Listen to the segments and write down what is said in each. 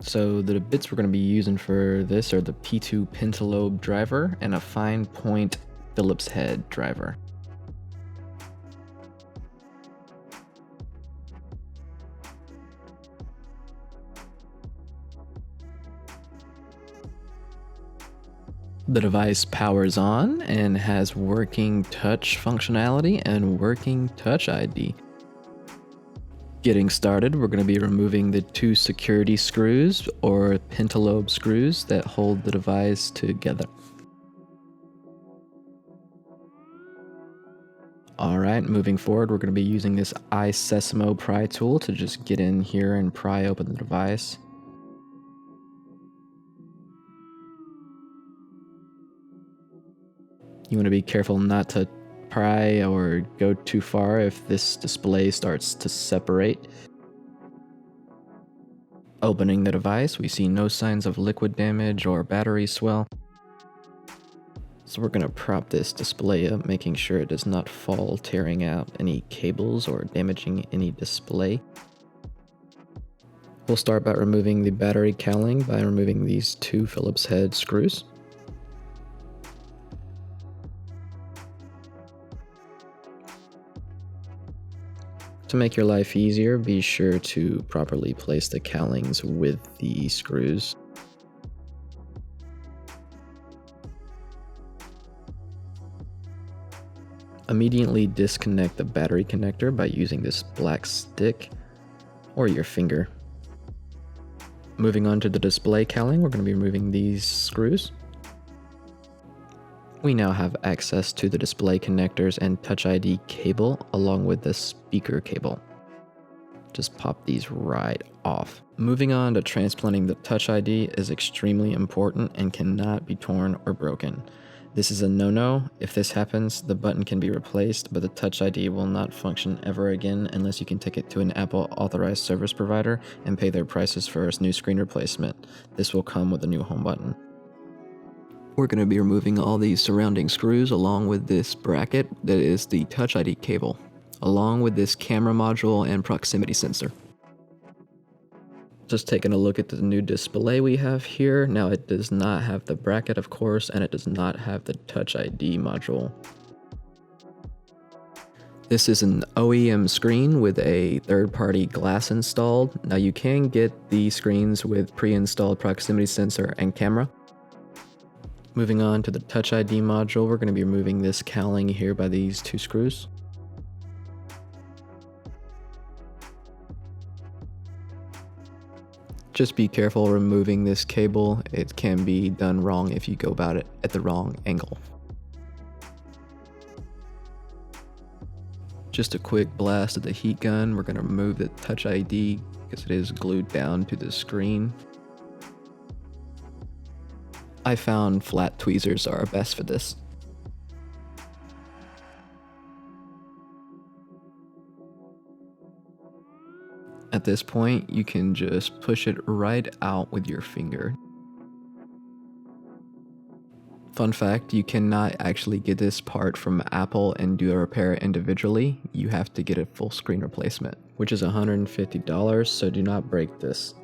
So the bits we're going to be using for this are the P2 pentalobe driver and a fine point Phillips head driver. The device powers on and has working touch functionality and working Touch ID. Getting started, we're going to be removing the two security screws or pentalobe screws that hold the device together. Alright, moving forward, we're going to be using this iSesamo pry tool to just get in here and pry open the device. You want to be careful not to pry or go too far if this display starts to separate. Opening the device, we see no signs of liquid damage or battery swell. So we're going to prop this display up, making sure it does not fall, tearing out any cables or damaging any display. We'll start by removing the battery cowling by removing these two Phillips head screws. To make your life easier, be sure to properly place the cowlings with the screws. Immediately disconnect the battery connector by using this black stick or your finger. Moving on to the display cowling, we're going to be removing these screws. We now have access to the display connectors and Touch ID cable along with the speaker cable. Just pop these right off. Moving on to transplanting the Touch ID is extremely important and cannot be torn or broken. This is a no-no. If this happens, the button can be replaced, but the Touch ID will not function ever again unless you can take it to an Apple authorized service provider and pay their prices for a new screen replacement. This will come with a new home button. We're going to be removing all these surrounding screws along with this bracket that is the Touch ID cable, along with this camera module and proximity sensor. Just taking a look at the new display we have here. Now it does not have the bracket, of course, and it does not have the Touch ID module. This is an OEM screen with a third-party glass installed. Now you can get the screens with pre-installed proximity sensor and camera. Moving on to the Touch ID module, we're going to be removing this cowling here by these two screws. Just be careful removing this cable. It can be done wrong if you go about it at the wrong angle. Just a quick blast of the heat gun. We're going to remove the Touch ID because it is glued down to the screen. I found flat tweezers are best for this. At this point, you can just push it right out with your finger. Fun fact, you cannot actually get this part from Apple and do a repair individually. You have to get a full screen replacement, which is $150, so do not break this.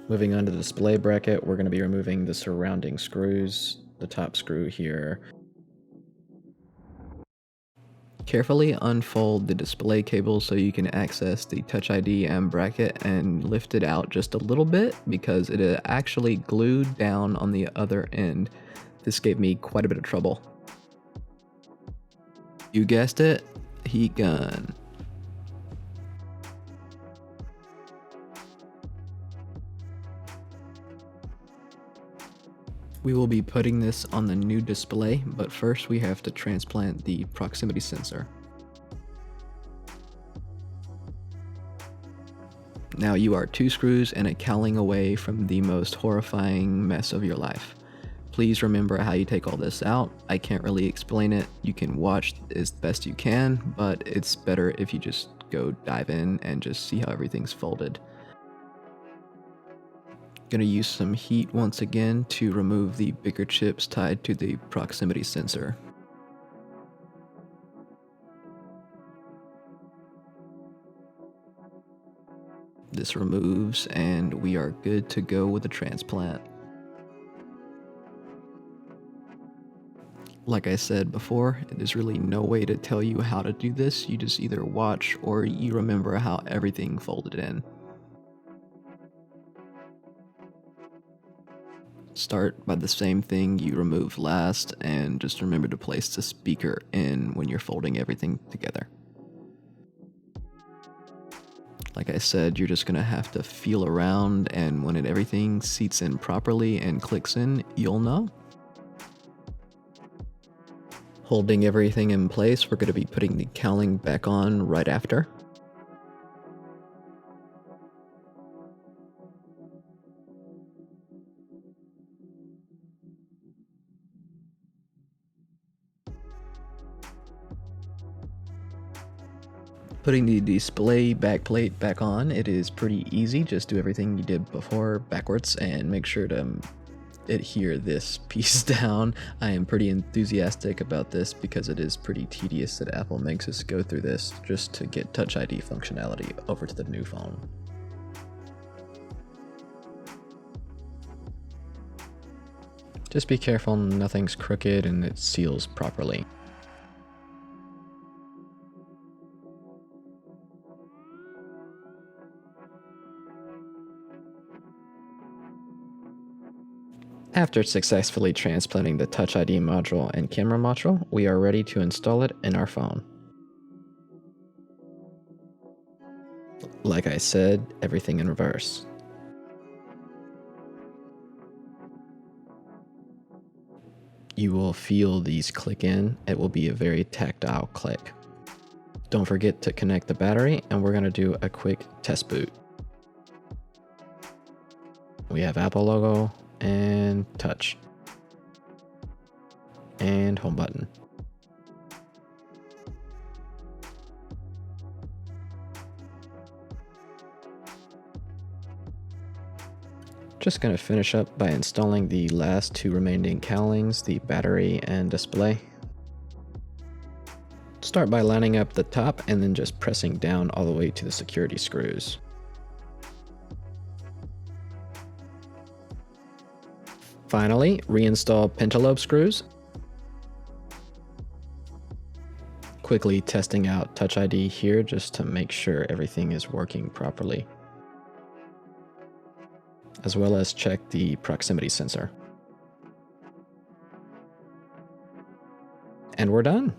Moving on to the display bracket, we're going to be removing the surrounding screws, the top screw here. Carefully unfold the display cable so you can access the Touch ID and bracket and lift it out just a little bit because it is actually glued down on the other end. This gave me quite a bit of trouble. You guessed it, heat gun. We will be putting this on the new display, but first we have to transplant the proximity sensor. Now you are two screws and a cowling away from the most horrifying mess of your life. Please remember how you take all this out. I can't really explain it. You can watch as best you can, but it's better if you just go dive in and just see how everything's folded. Gonna use some heat once again to remove the bigger chips tied to the proximity sensor. This removes and we are good to go with the transplant. Like I said before, there's really no way to tell you how to do this. You just either watch or you remember how everything folded in. Start by the same thing you removed last and just remember to place the speaker in when you're folding everything together. Like I said, you're just gonna have to feel around, and when everything seats in properly and clicks in, you'll know. Holding everything in place, we're gonna be putting the cowling back on right after. Putting the display backplate back on, it is pretty easy. Just do everything you did before backwards and make sure to adhere this piece down. I am pretty enthusiastic about this because it is pretty tedious that Apple makes us go through this just to get Touch ID functionality over to the new phone. Just be careful nothing's crooked and it seals properly. After successfully transplanting the Touch ID module and camera module, we are ready to install it in our phone. Like I said, everything in reverse. You will feel these click in. It will be a very tactile click. Don't forget to connect the battery, and we're going to do a quick test boot. We have Apple logo and touch and home button. Just going to finish up by installing the last two remaining cowlings, the battery and display. Start by lining up the top and then just pressing down all the way to the security screws. Finally, reinstall pentalobe screws. Quickly testing out Touch ID here just to make sure everything is working properly, as well as check the proximity sensor. And we're done.